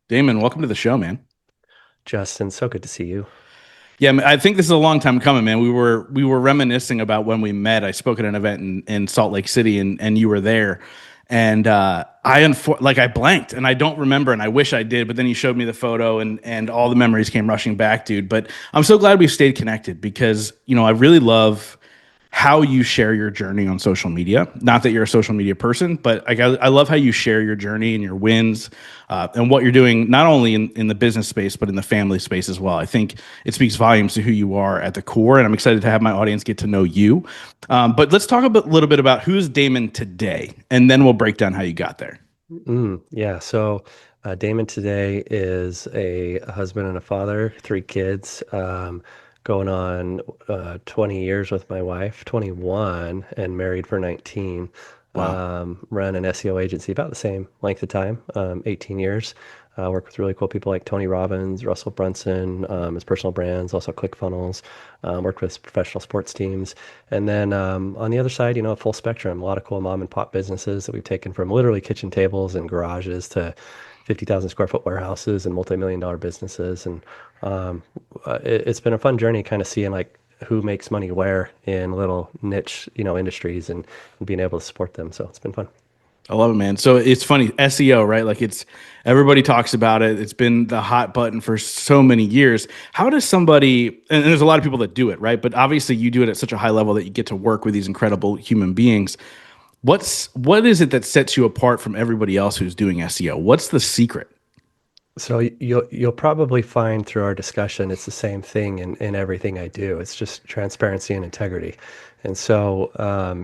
Damon, welcome to the show, man. Justin, so good to see you. Yeah, I think this is a long time coming, man. We were reminiscing about when we met. I spoke at an event in Salt Lake City, and you were there, and I blanked, and I don't remember, and I wish I did. But then you showed me the photo, and all the memories came rushing back, dude. But I'm so glad we stayed connected because I really love how you share your journey on social media. Not that you're a social media person, but I love how you share your journey and your wins and what you're doing, not only in the business space, but in the family space as well. I think it speaks volumes to who you are at the core. And I'm excited to have my audience get to know you. But let's talk a little bit about who's Damon today, and then we'll break down how you got there. Yeah, so Damon today is a husband and a father, three kids, going on 20 years with my wife, 21, and married for 19. Wow. Run an SEO agency about the same length of time, 18 years. Work with really cool people like Tony Robbins, Russell Brunson, his personal brands, also ClickFunnels. Worked with professional sports teams. And then on the other side, a full spectrum, a lot of cool mom and pop businesses that we've taken from literally kitchen tables and garages to 50,000 square foot warehouses and multi-million dollar businesses. And it's been a fun journey kind of seeing like who makes money where in little niche, industries and being able to support them. So it's been fun. I love it, man. So it's funny, SEO, right? Like it's everybody talks about it. It's been the hot button for so many years. How does somebody, and there's a lot of people that do it, right? But obviously you do it at such a high level that you get to work with these incredible human beings. What is it that sets you apart from everybody else who's doing SEO? What's the secret? So you'll probably find through our discussion it's the same thing in everything I do. It's just transparency and integrity. And so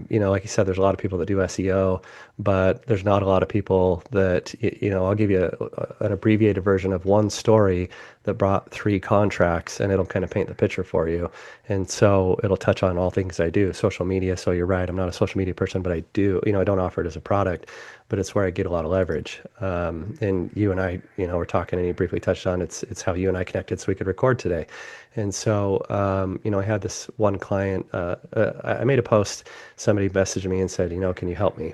like you said, there's a lot of people that do SEO, but there's not a lot of people that I'll give you an abbreviated version of one story that brought three contracts, and it'll kind of paint the picture for you. And so it'll touch on all things I do, social media. So you're right, I'm not a social media person, but I do, I don't offer it as a product, but it's where I get a lot of leverage. And you and I, we're talking, and you briefly touched on it's how you and I connected so we could record today. And so, I had this one client. I made a post. Somebody messaged me and said, can you help me?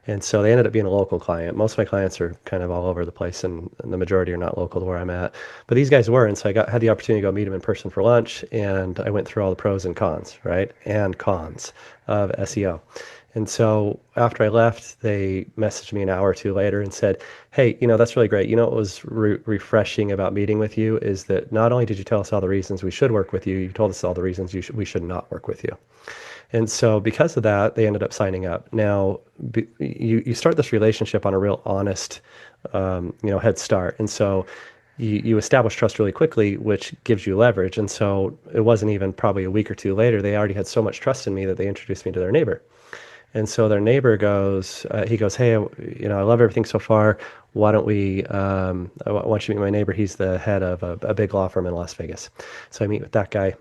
And so they ended up being a local client. Most of my clients are kind of all over the place, and the majority are not local to where I'm at. But these guys were, and so had the opportunity to go meet them in person for lunch, and I went through all the pros and cons, right, and cons of SEO. And so after I left, they messaged me an hour or two later and said, "Hey, that's really great. What was refreshing about meeting with you is that not only did you tell us all the reasons we should work with you, you told us all the reasons we should not work with you." And so because of that, they ended up signing up. Now, you start this relationship on a real honest, head start. And so you establish trust really quickly, which gives you leverage. And so it wasn't even probably a week or two later, they already had so much trust in me that they introduced me to their neighbor. And so their neighbor goes, he goes, "Hey, I love everything so far. Why don't we, I want you to meet my neighbor. He's the head of a big law firm in Las Vegas." So I meet with that guy.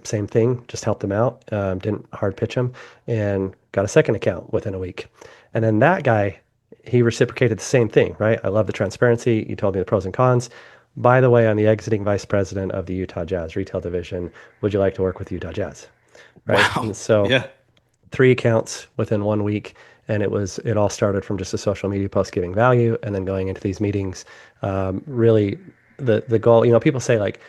Same thing, just helped him out, didn't hard pitch him, and got a second account within a week. And then that guy, he reciprocated the same thing, right? "I love the transparency. You told me the pros and cons. By the way, I'm the exiting vice president of the Utah Jazz retail division. Would you like to work with Utah Jazz?" Right. Wow. And so Yeah. three accounts within 1 week, and it all started from just a social media post giving value and then going into these meetings. Really, the goal, people say like,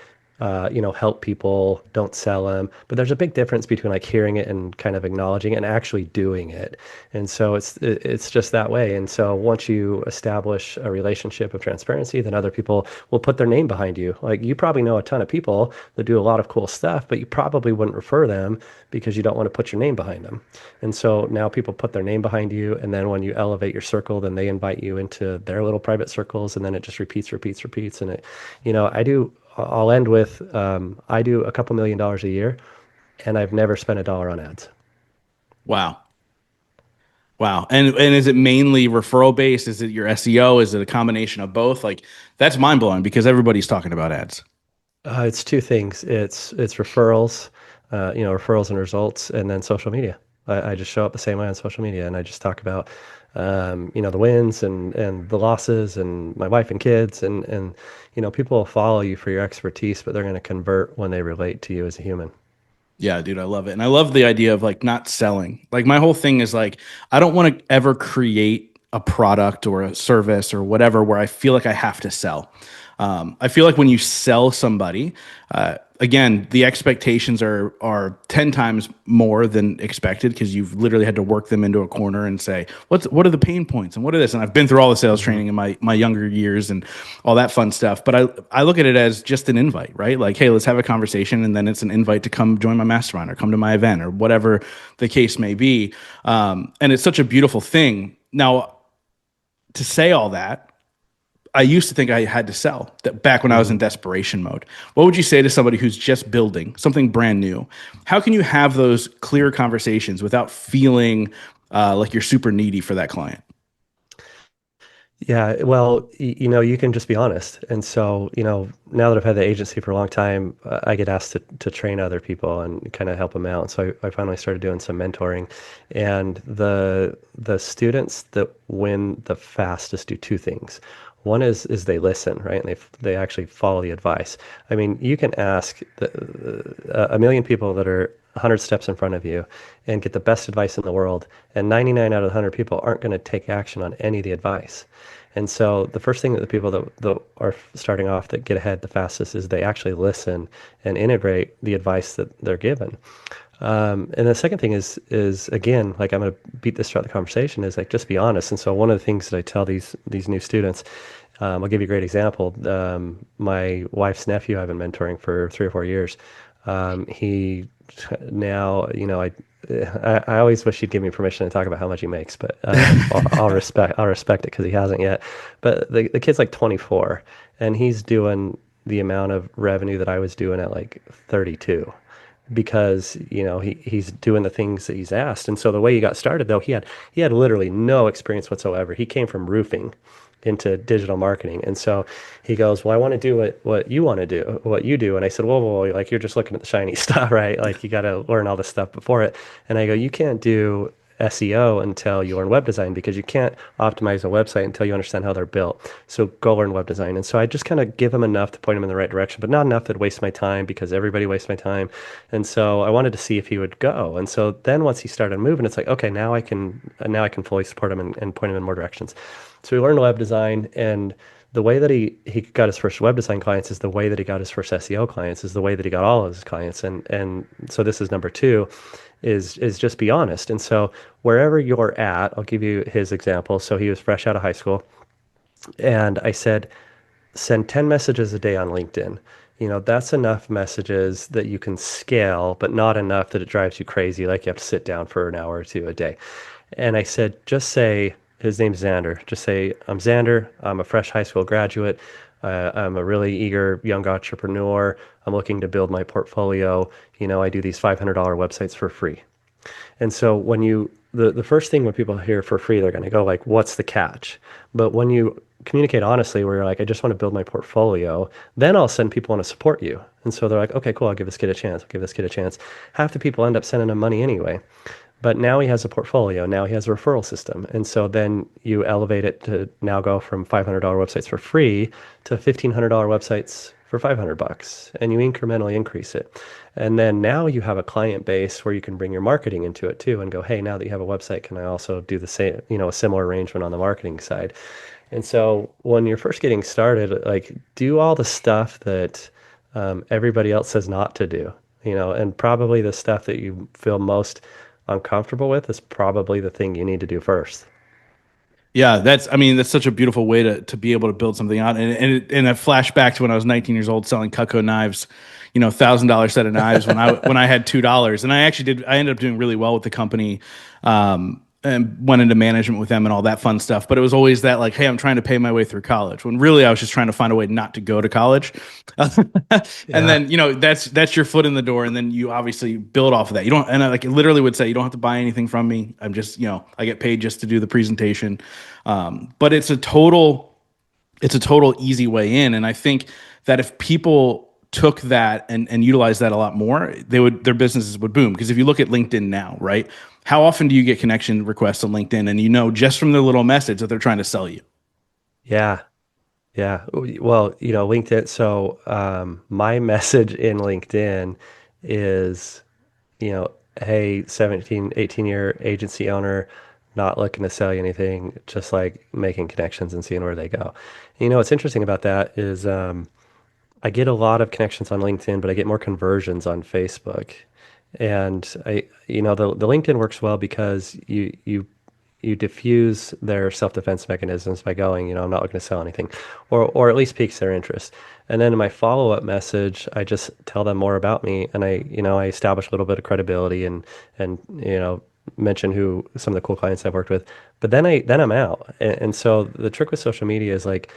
help people, don't sell them, but there's a big difference between like hearing it and kind of acknowledging it and actually doing it. And so it's just that way. And so once you establish a relationship of transparency, then other people will put their name behind you. Like, you probably know a ton of people that do a lot of cool stuff, but you probably wouldn't refer them because you don't want to put your name behind them. And so now people put their name behind you, and then when you elevate your circle, then they invite you into their little private circles, and then it just repeats. And I'll end with, I do a couple $1 million a year, and I've never spent a dollar on ads. Wow. Wow. And is it mainly referral based? Is it your SEO? Is it a combination of both? Like that's mind blowing because everybody's talking about ads. It's two things. It's referrals, referrals and results, and then social media. I just show up the same way on social media, and I just talk about, the wins and the losses, and my wife and kids, and people will follow you for your expertise, but they're going to convert when they relate to you as a human. Yeah, dude, I love it. And I love the idea of like not selling. Like my whole thing is like I don't want to ever create a product or a service or whatever where I feel like I have to sell. I feel like when you sell somebody, again, the expectations are 10 times more than expected because you've literally had to work them into a corner and say, what are the pain points and what are this? And I've been through all the sales Hmm. training in my younger years and all that fun stuff. But I look at it as just an invite, right? Like, hey, let's have a conversation, and then it's an invite to come join my mastermind or come to my event or whatever the case may be. And it's such a beautiful thing. Now, to say all that, I used to think I had to sell that back when I was in Hmm. desperation mode. What would you say to somebody who's just building something brand new? How can you have those clear conversations without feeling like you're super needy for that client? Yeah, well, you can just be honest. And so, now that I've had the agency for a long time, I get asked to train other people and kind of help them out. So I finally started doing some mentoring, and the students that win the fastest do two things. One is they listen, right? And they actually follow the advice. I mean, you can ask a million people that are 100 steps in front of you and get the best advice in the world, and 99 out of 100 people aren't going to take action on any of the advice. And so the first thing that the people that are starting off that get ahead the fastest is they actually listen and integrate the advice that they're given. And the second thing is again, like I'm going to beat this throughout the conversation, is like just be honest. And so one of the things that I tell these new students, I'll give you a great example. My wife's nephew I've been mentoring for 3 or 4 years. He now, I always wish he'd give me permission to talk about how much he makes, but I'll respect it because he hasn't yet. But the kid's like 24, and he's doing the amount of revenue that I was doing at like 32, because he's doing the things that he's asked. And so the way he got started, though, he had literally no experience whatsoever. He came from roofing into digital marketing. And so he goes, well, I want to do what you want to do, what you do. And I said, whoa, like you're just looking at the shiny stuff, right? Like you got to learn all this stuff before it. And I go, you can't do SEO until you learn web design, because you can't optimize a website until you understand how they're built. So go learn web design. And so I just kind of give him enough to point him in the right direction, but not enough that wastes my time, because everybody wastes my time. And so I wanted to see if he would go. And so then once he started moving, it's like, okay, now I can fully support him and point him in more directions. So he learned web design, and the way that he got his first web design clients is the way that he got his first SEO clients, is the way that he got all of his clients. And so this is number two, is just be honest. And so wherever you're at, I'll give you his example. So he was fresh out of high school, and I said, send 10 messages a day on LinkedIn. That's enough messages that you can scale, but not enough that it drives you crazy, like you have to sit down for an hour or two a day. And I said, just say, his name's Xander. Just say, I'm Xander. I'm a fresh high school graduate. I'm a really eager young entrepreneur. I'm looking to build my portfolio. I do these $500 websites for free. And so the first thing when people hear for free, they're going to go like, what's the catch? But when you communicate honestly, where you're like, I just want to build my portfolio, then all of a sudden people want to support you. And so they're like, okay, cool. I'll give this kid a chance. I'll give this kid a chance. Half the people end up sending him money anyway. But now he has a portfolio. Now he has a referral system. And so then you elevate it to now go from $500 websites for free to $1,500 websites for $500, and you incrementally increase it. And then now you have a client base where you can bring your marketing into it too and go, hey, now that you have a website, can I also do the same, a similar arrangement on the marketing side? And so when you're first getting started, like do all the stuff that everybody else says not to do, and probably the stuff that you feel most uncomfortable with is probably the thing you need to do first. Yeah, I mean, that's such a beautiful way to be able to build something out. And a flashback to when I was 19 years old selling Cutco knives, $1,000 set of knives when I had $2. And I ended up doing really well with the company, and went into management with them and all that fun stuff. But it was always that like, hey, I'm trying to pay my way through college, when really I was just trying to find a way not to go to college. And Yeah. then, that's your foot in the door. And then you obviously build off of that. You don't, and I like literally would say, you don't have to buy anything from me. I'm just, I get paid just to do the presentation. But it's a total easy way in. And I think that if people took that and utilized that a lot more, their businesses would boom. Because if you look at LinkedIn now, right? How often do you get connection requests on LinkedIn, and just from their little message that they're trying to sell you? Yeah. Yeah. Well, LinkedIn. So my message in LinkedIn is, hey, 17, 18-year agency owner not looking to sell you anything, just like making connections and seeing where they go. You know, what's interesting about that is I get a lot of connections on LinkedIn, but I get more conversions on Facebook. And the LinkedIn works well because you diffuse their self-defense mechanisms by going, I'm not looking to sell anything, or at least piques their interest. And then in my follow-up message, I just tell them more about me, and I establish a little bit of credibility and mention who some of the cool clients I've worked with. But then I'm out. And so the trick with social media is like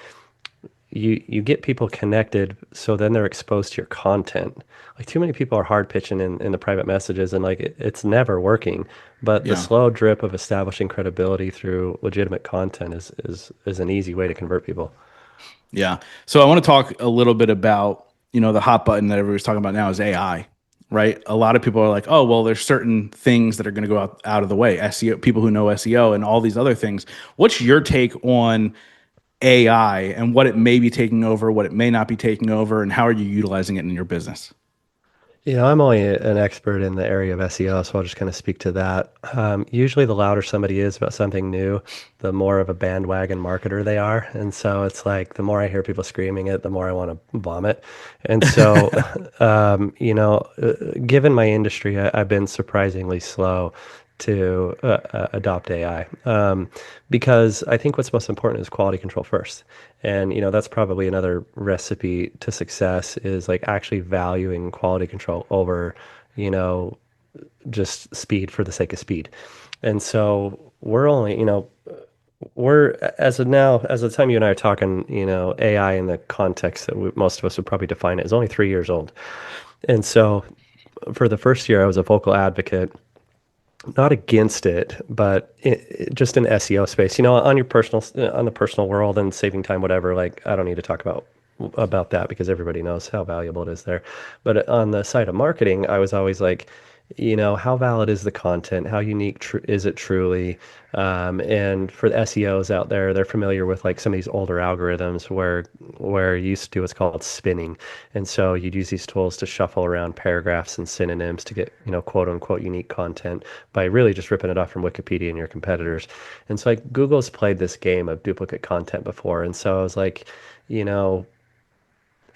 you get people connected, so then they're exposed to your content. Like too many people are hard pitching in the private messages, and like it's never working. But the Yeah. slow drip of establishing credibility through legitimate content is an easy way to convert people. Yeah. So I want to talk a little bit about, the hot button that everybody's talking about now is AI, right? A lot of people are like, oh, well, there's certain things that are going to go out of the way. SEO, people who know SEO and all these other things. What's your take on AI and what it may be taking over, what it may not be taking over, and how are you utilizing it in your business? I'm only an expert in the area of SEO, so I'll just kind of speak to that. Usually, the louder somebody is about something new, the more of a bandwagon marketer they are. And so it's like the more I hear people screaming it, the more I want to vomit. And so, given my industry, I've been surprisingly slow to adopt AI because I think what's most important is quality control first. And that's probably another recipe to success is like actually valuing quality control over, you know, just speed for the sake of speed. And so we're only, we're as of the time you and I are talking, AI in the context that most of us would probably define it is only 3 years old. And so for the first year, I was a vocal advocate, not against it, but just in SEO space, on your on the personal world and saving time, whatever. Like, I don't need to talk about that because everybody knows how valuable it is there. But on the side of marketing, I was always like, how valid is the content? How unique is it truly? And for the SEOs out there, they're familiar with like some of these older algorithms where you used to do what's called spinning. And so you'd use these tools to shuffle around paragraphs and synonyms to get, quote unquote unique content by really just ripping it off from Wikipedia and your competitors. And so like Google's played this game of duplicate content before. And so I was like, you know,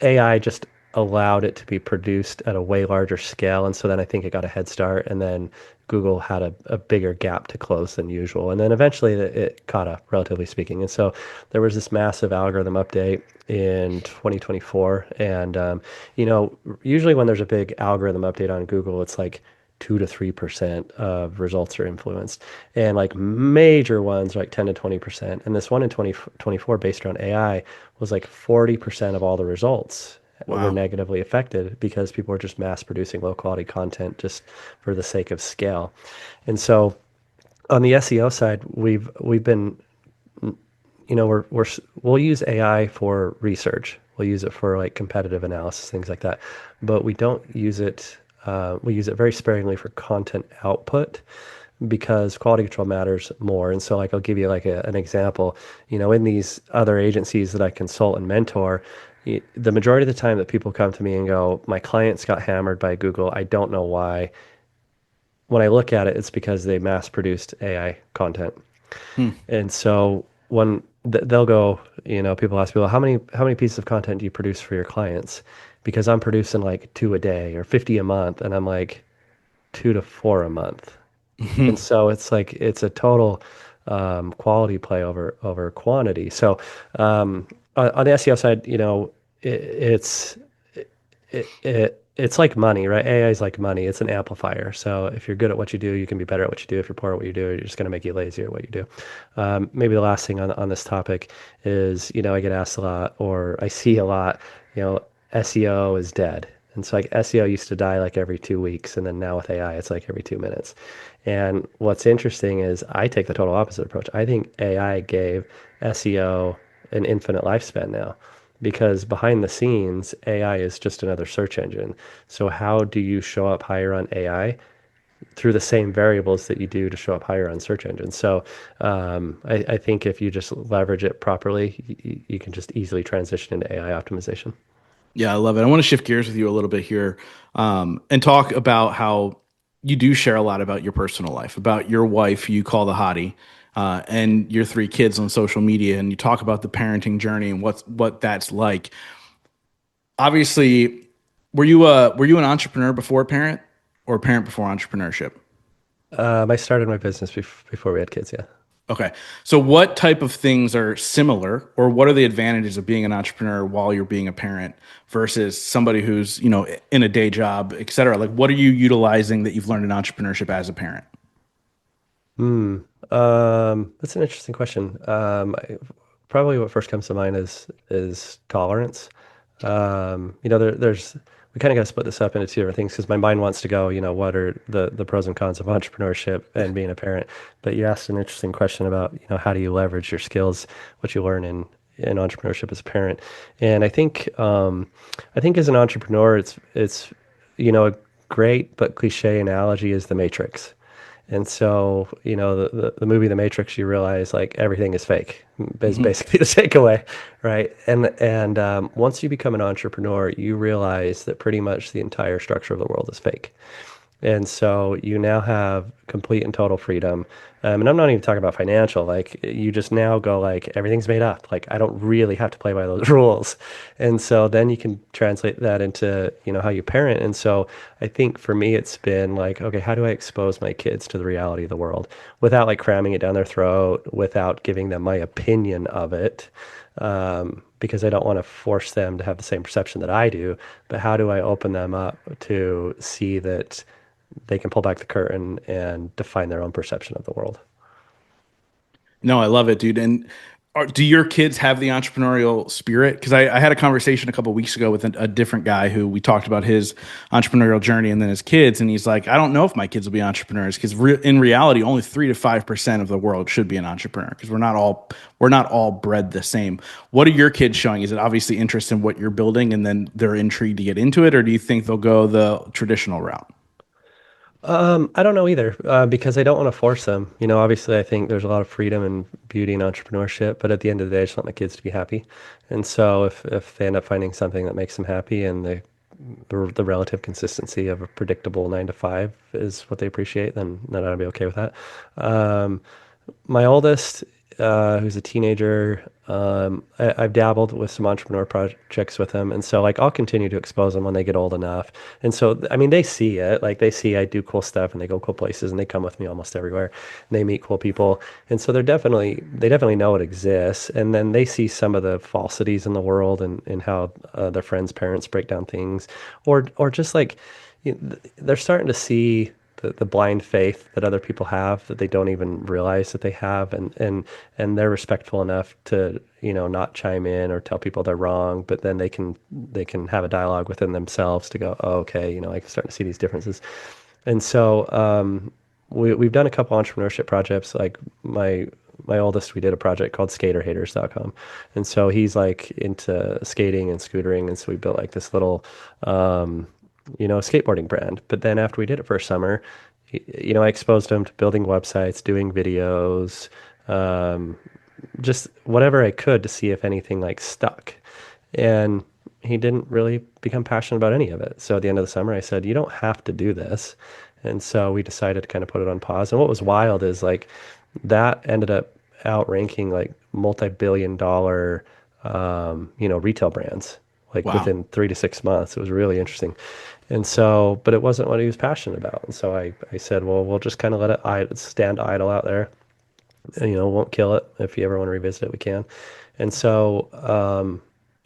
AI just allowed it to be produced at a way larger scale. And so then I think it got a head start. And then Google had a bigger gap to close than usual. And then eventually it caught up, relatively speaking. And so there was this massive algorithm update in 2024. And, usually when there's a big algorithm update on Google, it's like 2 to 3% of results are influenced. And like major ones are like 10 to 20%. And this one in 2024 based around AI was like 40% of all the results were Wow. negatively affected because people were just mass producing low quality content just for the sake of scale. And so on the SEO side, we've been, we'll use AI for research. We'll use it for like competitive analysis, things like that. But we don't use it. We use it very sparingly for content output because quality control matters more. And so, like, I'll give you like an example. In these other agencies that I consult and mentor, the majority of the time that people come to me and go, "My clients got hammered by Google. I don't know why." When I look at it, it's because they mass produced AI content. Hmm. And so when they'll go, people ask me, well, how many pieces of content do you produce for your clients? Because I'm producing like 2 a day or 50 a month, and I'm like 2 to 4 a month. And so it's like it's a total quality play over quantity. So on the SEO side, it, it's it's like money, right? AI is like money. It's an amplifier. So if you're good at what you do, you can be better at what you do. If you're poor at what you do, you're just going to make you lazy at what you do. Maybe the last thing on this topic is, I get asked a lot, or I see a lot, SEO is dead. And so like SEO used to die like every 2 weeks, and then now with AI, it's like every 2 minutes. And what's interesting is I take the total opposite approach. I think AI gave SEO an infinite lifespan now because behind the scenes, AI is just another search engine. So how do you show up higher on AI? Through the same variables that you do to show up higher on search engines. So I think if you just leverage it properly, you can just easily transition into AI optimization. Yeah, I love it. I want to shift gears with you a little bit here, and talk about how you do share a lot about your personal life, about your wife, you call the hottie, and your three kids on social media, and you talk about the parenting journey and what that's like. Obviously, were you an entrepreneur before parent or a parent before entrepreneurship? I started my business before we had kids. Yeah. Okay. So what type of things are similar or what are the advantages of being an entrepreneur while you're being a parent versus somebody who's, in a day job, et cetera? Like what are you utilizing that you've learned in entrepreneurship as a parent? Hmm. That's an interesting question. Probably what first comes to mind is tolerance. There's we kind of got to split this up into two different things because my mind wants to go, what are the pros and cons of entrepreneurship and being a parent? But you asked an interesting question about, how do you leverage your skills, what you learn in entrepreneurship as a parent. And I think as an entrepreneur, it's a great but cliche analogy is the Matrix. And so, the movie The Matrix, you realize like everything is fake, is Hmm. basically the takeaway, right? And once you become an entrepreneur, you realize that pretty much the entire structure of the world is fake. And so you now have complete and total freedom. And I'm not even talking about financial. Like you just now go like everything's made up. Like I don't really have to play by those rules. And so then you can translate that into, how you parent. And so I think for me it's been like, okay, how do I expose my kids to the reality of the world without like cramming it down their throat, without giving them my opinion of it? Because I don't want to force them to have the same perception that I do, but how do I open them up to see that they can pull back the curtain and define their own perception of the world. No, I love it, dude. And do your kids have the entrepreneurial spirit? Because I had a conversation a couple weeks ago with a different guy who we talked about his entrepreneurial journey and then his kids, and he's like, I don't know if my kids will be entrepreneurs because in reality, only 3 to 5% of the world should be an entrepreneur because we're not all bred the same. What are your kids showing? Is it obviously interest in what you're building and then they're intrigued to get into it, or do you think they'll go the traditional route? I don't know either, because I don't want to force them. Obviously, I think there's a lot of freedom and beauty in entrepreneurship, but at the end of the day, I just want my kids to be happy. And so, if they end up finding something that makes them happy, and the relative consistency of a predictable 9 to 5 is what they appreciate, then I'd be okay with that. Um, my oldest, who's a teenager, I've dabbled with some entrepreneur projects with him, and so like I'll continue to expose them when they get old enough. And so I mean, they see it, like they see I do cool stuff, and they go cool places, and they come with me almost everywhere, and they meet cool people, and so they definitely know it exists, and then they see some of the falsities in the world and how their friends' parents break down things, or just like they're starting to see the blind faith that other people have that they don't even realize that they have, and they're respectful enough to not chime in or tell people they're wrong, but then they can have a dialogue within themselves to go, oh, okay, I'm starting to see these differences. And so we've done a couple entrepreneurship projects. Like my oldest, we did a project called skaterhaters.com. And so he's like into skating and scootering. And so we built like this little, skateboarding brand. But then after we did it for a summer, I exposed him to building websites, doing videos, um, just whatever I could to see if anything like stuck. And he didn't really become passionate about any of it. So at the end of the summer, I said, you don't have to do this. And so we decided to kind of put it on pause. And what was wild is like that ended up outranking like multi-billion dollar, retail brands like Wow. within 3 to 6 months. It was really interesting. And so, but it wasn't what he was passionate about. And so I said, well, we'll just kind of let it stand idle out there. And, won't kill it. If you ever want to revisit it, we can. And so,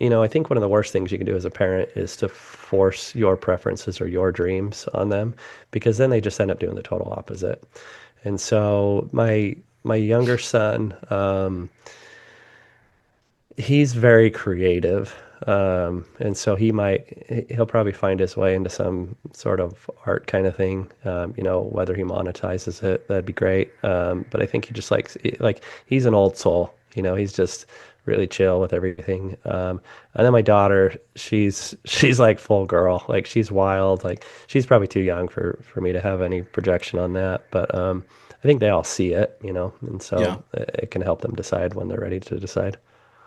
I think one of the worst things you can do as a parent is to force your preferences or your dreams on them, because then they just end up doing the total opposite. And so my younger son, he's very creative. And so he'll probably find his way into some sort of art kind of thing. Whether he monetizes it, that'd be great. But I think he just like he's an old soul. He's just really chill with everything. And then my daughter, she's like full girl. Like she's wild. Like she's probably too young for me to have any projection on that. But I think they all see it, and Yeah. so it can help them decide when they're ready to decide.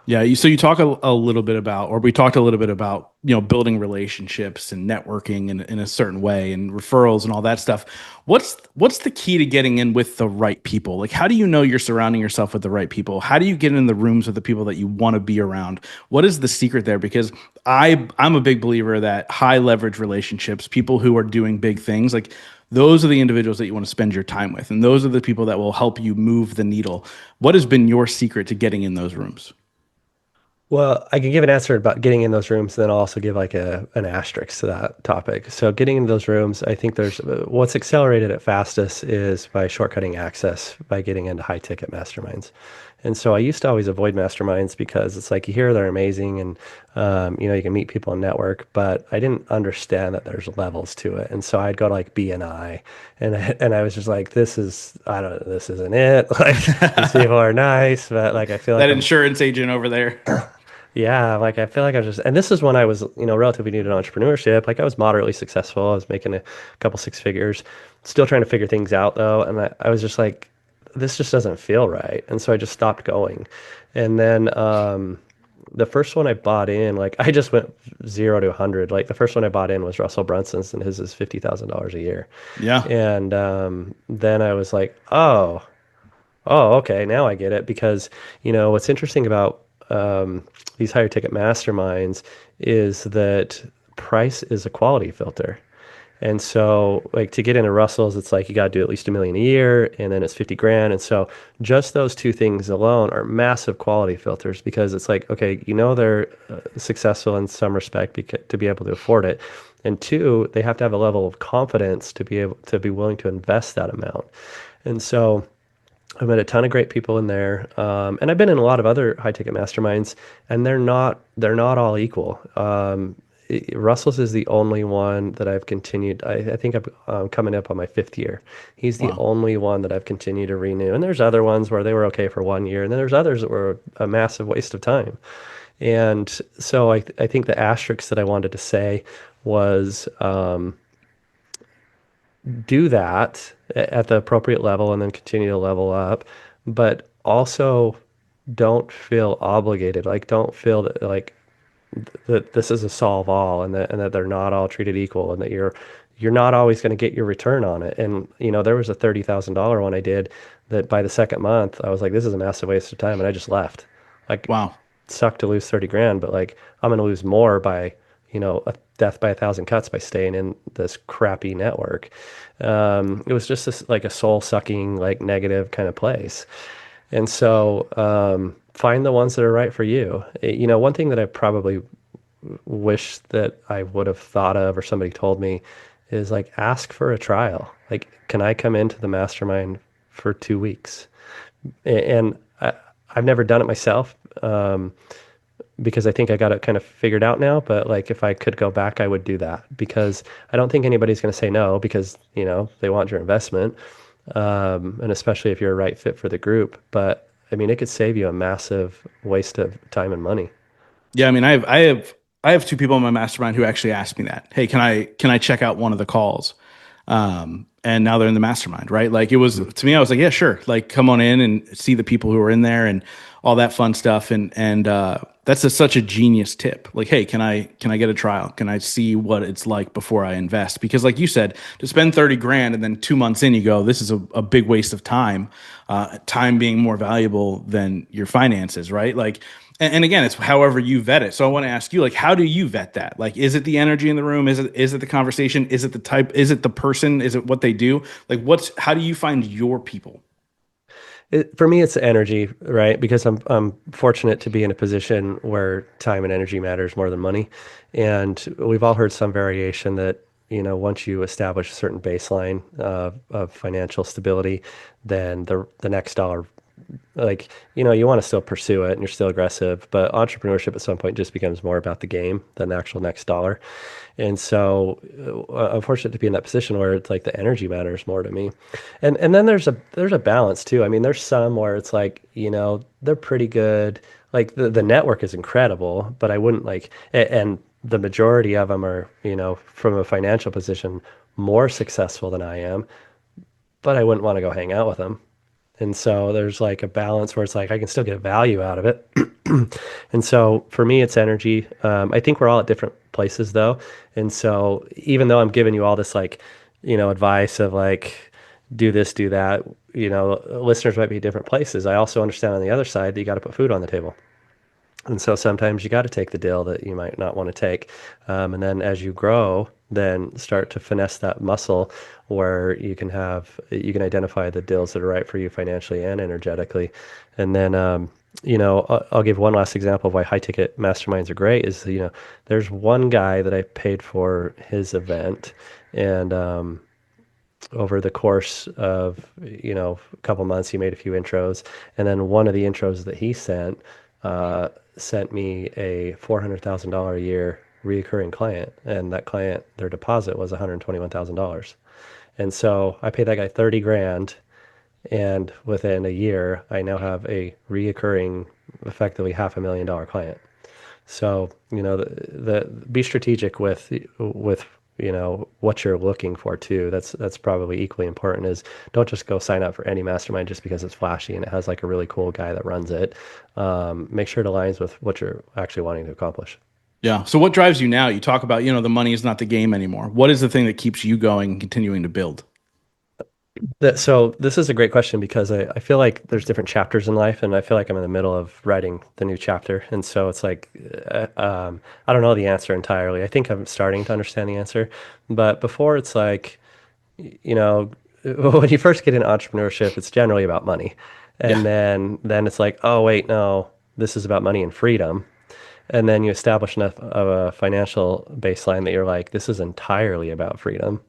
Yeah, so you talk a little bit about, or we talked a little bit about, building relationships and networking in a certain way and referrals and all that stuff. What's the key to getting in with the right people? Like, how do you know you're surrounding yourself with the right people? How do you get in the rooms with the people that you want to be around? What is the secret there? Because I'm a big believer that high leverage relationships, people who are doing big things, like those are the individuals that you want to spend your time with, and those are the people that will help you move the needle. What has been your secret to getting in those rooms? Well, I can give an answer about getting in those rooms, and then I'll also give like an asterisk to that topic. So, getting into those rooms, I think there's what's accelerated it fastest is by shortcutting access by getting into high ticket masterminds. And so, I used to always avoid masterminds because it's like you hear they're amazing, and you can meet people and network, but I didn't understand that there's levels to it. And so, I'd go to like BNI, and I was just like, I don't know, this isn't it. Like these people are nice, but like I feel That like I'm insurance agent over there. yeah, like I feel like I was just, and this is when I was, relatively new to entrepreneurship. Like I was moderately successful. I was making a couple six figures, still trying to figure things out though. And I was just like, this just doesn't feel right. And so I just stopped going. And then the first one I bought in, like I just went 0 to 100. Like the first one I bought in was Russell Brunson's, and his is $50,000 a year. Yeah. And then I was like, oh, okay, now I get it. Because, what's interesting about these higher ticket masterminds is that price is a quality filter. And so, like to get into Russell's, it's like you got to do at least 1 million a year, and then it's 50 grand. And so, just those two things alone are massive quality filters because it's like, okay, they're successful in some respect to be able to afford it, and two, they have to have a level of confidence to be able to be willing to invest that amount. And so, I've met a ton of great people in there, and I've been in a lot of other high ticket masterminds, and they're not all equal. Russell's is the only one that I've continued. I think I'm coming up on my 5th year. He's the Wow. only one that I've continued to renew. And there's other ones where they were okay for 1 year, and then there's others that were a massive waste of time. And so I think the asterisk that I wanted to say was do that at the appropriate level and then continue to level up, but also don't feel obligated. Like don't feel that this is a solve all, and that they're not all treated equal, and that you're not always going to get your return on it. And there was a $30,000 one I did that by the second month I was like, this is a massive waste of time, and I just left. Like, Wow. sucked to lose 30 grand, but like I'm going to lose more by a death by 1,000 cuts by staying in this crappy network. It was just this like a soul sucking, like negative kind of place. And so find the ones that are right for you. One thing that I probably wish that I would have thought of or somebody told me is like ask for a trial. Like, can I come into the mastermind for 2 weeks? And I've never done it myself. Because I think I got it kind of figured out now. But like, if I could go back, I would do that because I don't think anybody's going to say no because, they want your investment. And especially if you're a right fit for the group. But I mean, it could save you a massive waste of time and money. Yeah, I mean, I have two people in my mastermind who actually asked me that. Hey, can I check out one of the calls? And now they're in the mastermind, right? Like it was to me, I was like, yeah, sure. Like come on in and see the people who are in there and all that fun stuff. And that's such a genius tip. Like, hey, can I get a trial? Can I see what it's like before I invest? Because like you said, to spend 30 grand and then 2 months in, you go, this is a big waste of time. Time being more valuable than your finances, right? Like, and again, it's however you vet it. So I want to ask you, like, how do you vet that? Like, is it the energy in the room? Is it the conversation? Is it the type? Is it the person? Is it what they do? Like, how do you find your people? For me, it's the energy, right? Because I'm fortunate to be in a position where time and energy matters more than money. And we've all heard some variation that, once you establish a certain baseline of financial stability, then the next dollar, like, you want to still pursue it and you're still aggressive, but entrepreneurship at some point just becomes more about the game than the actual next dollar. And so I'm fortunate to be in that position where it's like the energy matters more to me. And then there's a balance too. I mean, there's some where it's like, they're pretty good. Like the network is incredible, but I wouldn't like, and the majority of them are, from a financial position more successful than I am, but I wouldn't want to go hang out with them. And so there's like a balance where it's like I can still get value out of it. And so for me, it's energy. I think we're all at different places though. And so even though I'm giving you all this like, advice of like, do this, do that, listeners might be different places. I also understand on the other side that you got to put food on the table. And so sometimes you got to take the deal that you might not want to take. And then as you grow, then start to finesse that muscle where you can identify the deals that are right for you financially and energetically. And then, I'll give one last example of why high ticket masterminds are great is, there's one guy that I paid for his event and, over the course of a couple months he made a few intros, and then one of the intros that he uh, sent me a $400,000 a year recurring client, and that client, their deposit was $121,000. And so I paid that guy 30 grand, and within a year I now have a reoccurring, effectively $500,000 client. So, the be strategic with what you're looking for too. That's probably equally important is don't just go sign up for any mastermind just because it's flashy and it has like a really cool guy that runs it. Make sure it aligns with what you're actually wanting to accomplish. Yeah. So what drives you now? You talk about, the money is not the game anymore. What is the thing that keeps you going and continuing to build? So this is a great question because I feel like there's different chapters in life, and I feel like I'm in the middle of writing the new chapter. And so it's like, I don't know the answer entirely. I think I'm starting to understand the answer. But before it's like, you know, when you first get into entrepreneurship, it's generally about money. Yeah. And then it's like, oh wait, no, this is about money and freedom. And then you establish enough of a financial baseline that you're like, this is entirely about freedom.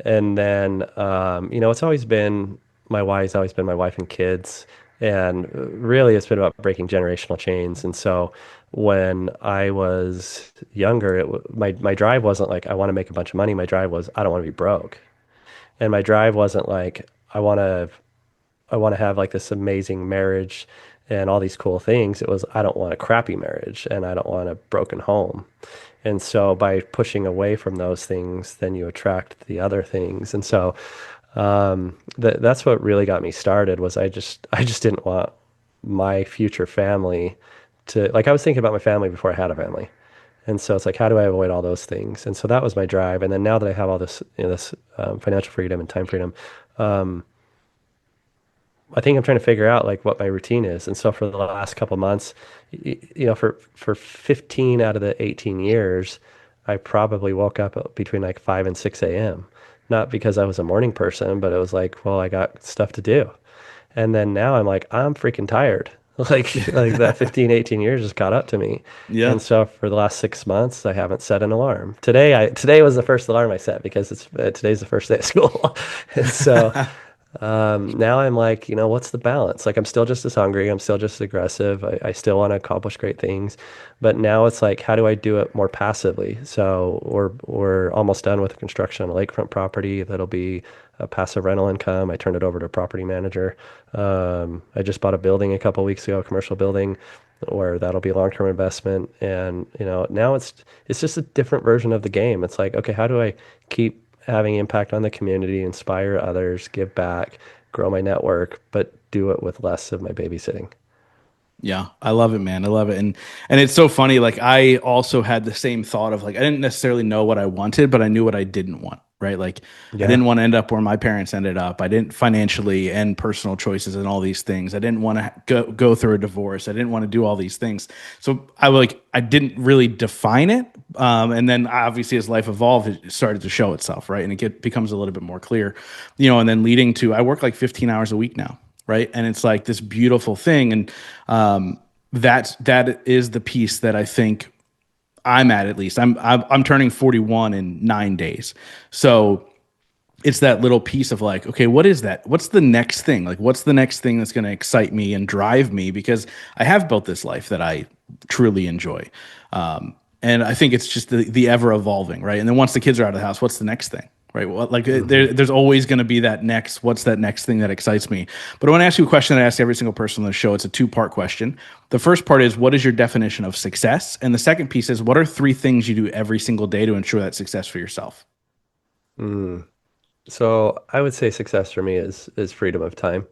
And then, it's always been my why has always been my wife and kids. And really, it's been about breaking generational chains. And so when I was younger, my drive wasn't like, I want to make a bunch of money. My drive was, I don't want to be broke. And my drive wasn't like, I want to have like this amazing marriage and all these cool things. It was, I don't want a crappy marriage and I don't want a broken home. And so by pushing away from those things, then you attract the other things. And so that's what really got me started was I just didn't want my future family to like I was thinking about my family before I had a family. And so it's like, how do I avoid all those things? And so that was my drive. And then now that I have all this, this financial freedom and time freedom, I think I'm trying to figure out like what my routine is. And so for the last couple months, for 15 out of the 18 years, I probably woke up between like 5 and 6 a.m. Not because I was a morning person, but it was like, well, I got stuff to do. And then now I'm like, I'm freaking tired. Like that 15, 18 years has caught up to me. Yeah. And so for the last 6 months, I haven't set an alarm. Today was the first alarm I set because today's the first day of school. And so now I'm like, what's the balance? Like, I'm still just as hungry. I'm still just as aggressive. I still want to accomplish great things. But now it's like, how do I do it more passively? So we're almost done with the construction on a lakefront property. That'll be a passive rental income. I turned it over to a property manager. I just bought a building a couple weeks ago, a commercial building where that'll be a long-term investment. And, now it's just a different version of the game. It's like, okay, how do I keep having impact on the community, inspire others, give back, grow my network, but do it with less of my babysitting. Yeah, I love it, man. I love it. And it's so funny. Like I also had the same thought of like I didn't necessarily know what I wanted, but I knew what I didn't want, right? Like I Yeah. didn't want to end up where my parents ended up. I didn't financially and personal choices and all these things. I didn't want to go through a divorce. I didn't want to do all these things. So I didn't really define it. And then obviously as life evolved, it started to show itself, right? And becomes a little bit more clear, and then leading to I work like 15 hours a week now, right? And it's like this beautiful thing, and that is the piece that I think I'm at least. I'm turning 41 in 9 days, so it's that little piece of like, okay, what is that? What's the next thing? Like, what's the next thing that's going to excite me and drive me? Because I have built this life that I truly enjoy. And I think it's just the ever evolving, right? And then once the kids are out of the house, what's the next thing, right? Well, like Hmm. there's always going to be what's that next thing that excites me? But I want to ask you a question that I ask every single person on the show. It's a two-part question. The first part is, what is your definition of success? And the second piece is, what are three things you do every single day to ensure that success for yourself? Mm. So I would say success for me is freedom of time.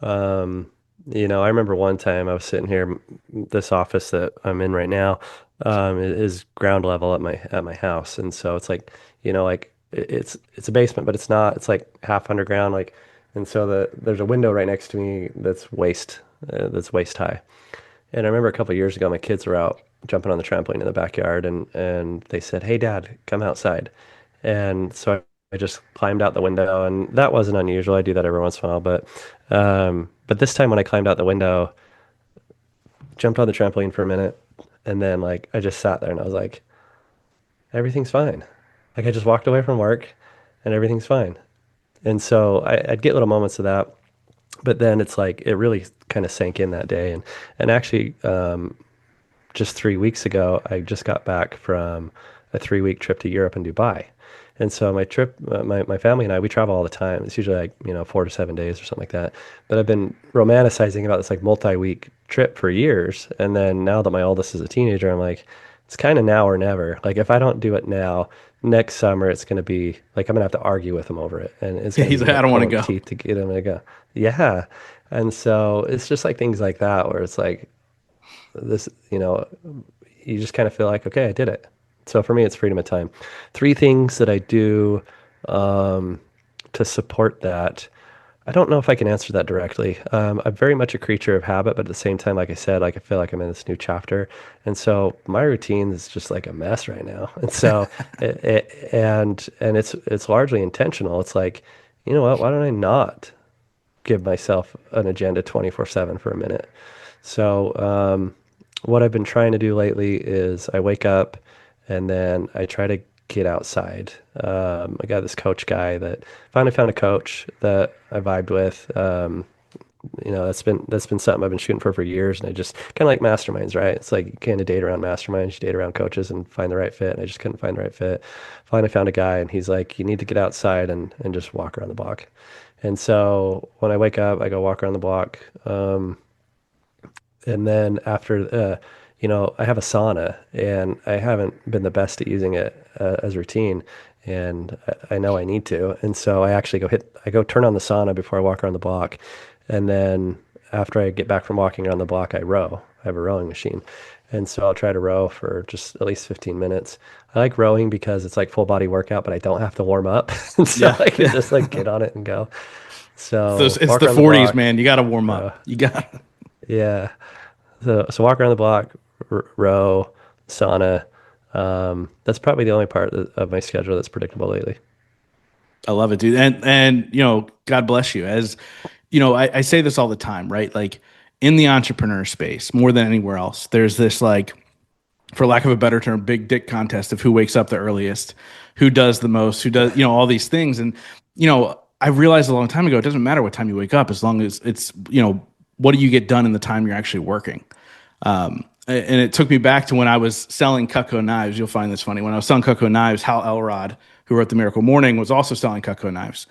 Um, I remember one time I was sitting here, this office that I'm in right now, is ground level at my house, and so it's like, it's a basement, but it's not. It's like half underground, like, and so there's a window right next to me that's waist high. And I remember a couple of years ago, my kids were out jumping on the trampoline in the backyard, and they said, "Hey, Dad, come outside." And so I just climbed out the window, and that wasn't unusual. I do that every once in a while, but this time when I climbed out the window, jumped on the trampoline for a minute, and then like I just sat there and I was like, everything's fine. Like I just walked away from work, and everything's fine. And so I'd get little moments of that, but then it's like it really kind of sank in that day, and actually, just 3 weeks ago, I just got back from a 3 week trip to Europe and Dubai. And so my trip, my family and I, we travel all the time. It's usually like, 4 to 7 days or something like that. But I've been romanticizing about this like multi-week trip for years. And then now that my oldest is a teenager, I'm like, it's kind of now or never. Like if I don't do it now, next summer it's going to be like I'm going to have to argue with him over it. And it's Yeah, going to he's be like, I like don't want to pulling go. teeth to get him to go. Yeah. And so it's just like things like that where it's like this, you just kind of feel like, okay, I did it. So for me, it's freedom of time. Three things that I do um, to support that. I don't know if I can answer that directly. I'm very much a creature of habit, but at the same time, like I said, like I feel like I'm in this new chapter, and so my routine is just like a mess right now. And so, and it's largely intentional. It's like, you know what? Why don't I not give myself an agenda 24/7 for a minute? So, what I've been trying to do lately is I wake up and then I try to get outside. I got this coach guy that finally found a coach that I vibed with. That's been something I've been shooting for years, and I just kind of like masterminds, right? It's like you kind of date around masterminds, you date around coaches, and find the right fit. And I just couldn't find the right fit. Finally found a guy, and he's like, "You need to get outside and just walk around the block." And so when I wake up, I go walk around the block. And then after, I have a sauna, and I haven't been the best at using it as routine, and I know I need to. And so I go turn on the sauna before I walk around the block, and then after I get back from walking around the block, I row. I have a rowing machine, and so I'll try to row for just at least 15 minutes. I like rowing because it's like full body workout, but I don't have to warm up, and so Yeah, I can yeah. just like get on it and go. So So it's walk the around the 40s, block, man. You got to warm row. up. You got. Yeah. So walk around the block, row, sauna. That's probably the only part of my schedule that's predictable lately. I love it, dude. And God bless you. As I say this all the time, right? Like in the entrepreneur space, more than anywhere else, there's this like, for lack of a better term, big dick contest of who wakes up the earliest, who does the most, who does, all these things. And I realized a long time ago, it doesn't matter what time you wake up, as long as it's, what do you get done in the time you're actually working? And it took me back to when I was selling Cutco knives. You'll find this funny. When I was selling Cutco knives, Hal Elrod, who wrote The Miracle Morning, was also selling Cutco knives.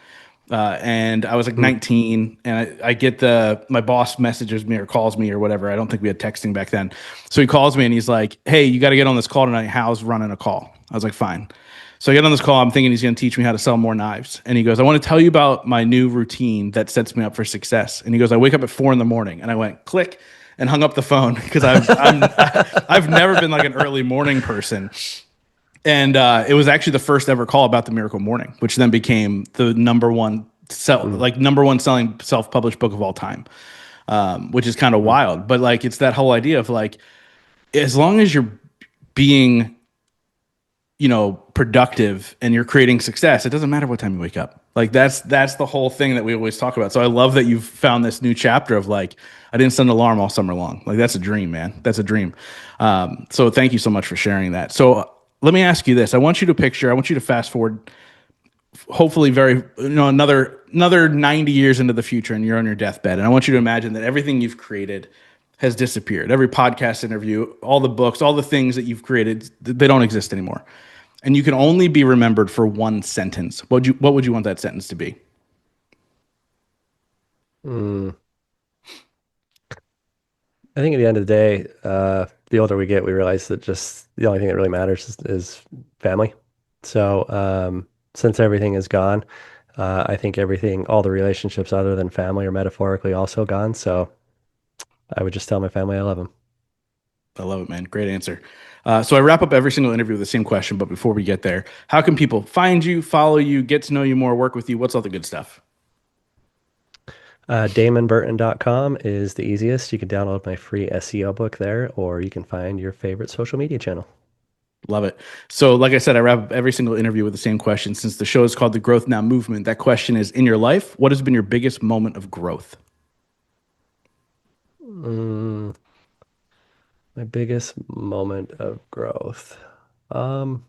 And I was like Hmm. 19, and I get my boss messages me or calls me or whatever. I don't think we had texting back then. So he calls me and he's like, "Hey, you got to get on this call tonight. Hal's running a call." I was like, "Fine." So I get on this call. I'm thinking he's going to teach me how to sell more knives. And he goes, "I want to tell you about my new routine that sets me up for success." And he goes, "I wake up at 4 in the morning." And I went click and hung up the phone because I've never been like an early morning person. And it was actually the first ever call about the Miracle Morning, which then became the Hmm. number one selling self published book of all time, which is kind of Hmm. wild. But like, it's that whole idea of like, as long as you're being productive and you're creating success, it doesn't matter what time you wake up. Like that's the whole thing that we always talk about. So I love that you've found this new chapter of like, I didn't set an alarm all summer long. Like that's a dream, man. That's a dream. So thank you so much for sharing that. So let me ask you this. I want you to fast forward, hopefully very, another 90 years into the future, and you're on your deathbed. And I want you to imagine that everything you've created has disappeared. Every podcast interview, all the books, all the things that you've created, they don't exist anymore. And you can only be remembered for one sentence. What would you want that sentence to be? Mm. I think at the end of the day, the older we get, we realize that just the only thing that really matters is family. So since everything is gone, I think everything, all the relationships other than family are metaphorically also gone. So I would just tell my family I love them. I love it, man. Great answer. So I wrap up every single interview with the same question, but before we get there, how can people find you, follow you, get to know you more, work with you? What's all the good stuff? DamonBurton.com is the easiest. You can download my free SEO book there, or you can find your favorite social media channel. Love it. So, like I said, I wrap up every single interview with the same question. Since the show is called The Growth Now Movement, that question is, in your life, what has been your biggest moment of growth? Mm, my biggest moment of growth. Um,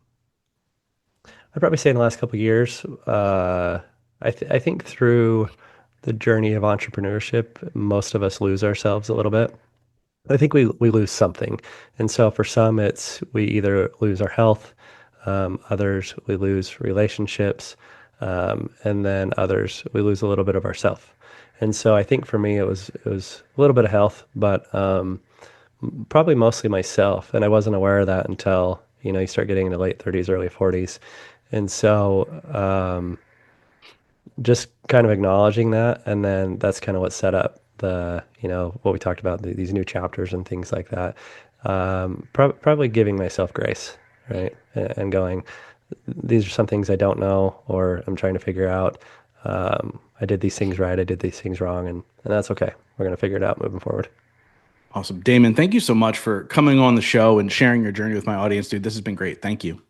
I'd probably say in the last couple of years, I think through the journey of entrepreneurship, most of us lose ourselves a little bit. I think we lose something. And so for some, it's we either lose our health, others we lose relationships, and then others we lose a little bit of ourself. And so I think for me, it was a little bit of health, but probably mostly myself. And I wasn't aware of that until, you start getting into late 30s, early 40s. And so just kind of acknowledging that, and then that's kind of what set up what we talked about, these new chapters and things like that. Probably giving myself grace, right? And going, these are some things I don't know, or I'm trying to figure out. I did these things right, I did these things wrong, and that's okay. We're going to figure it out moving forward. Awesome. Damon, thank you so much for coming on the show and sharing your journey with my audience, dude. This has been great. Thank you.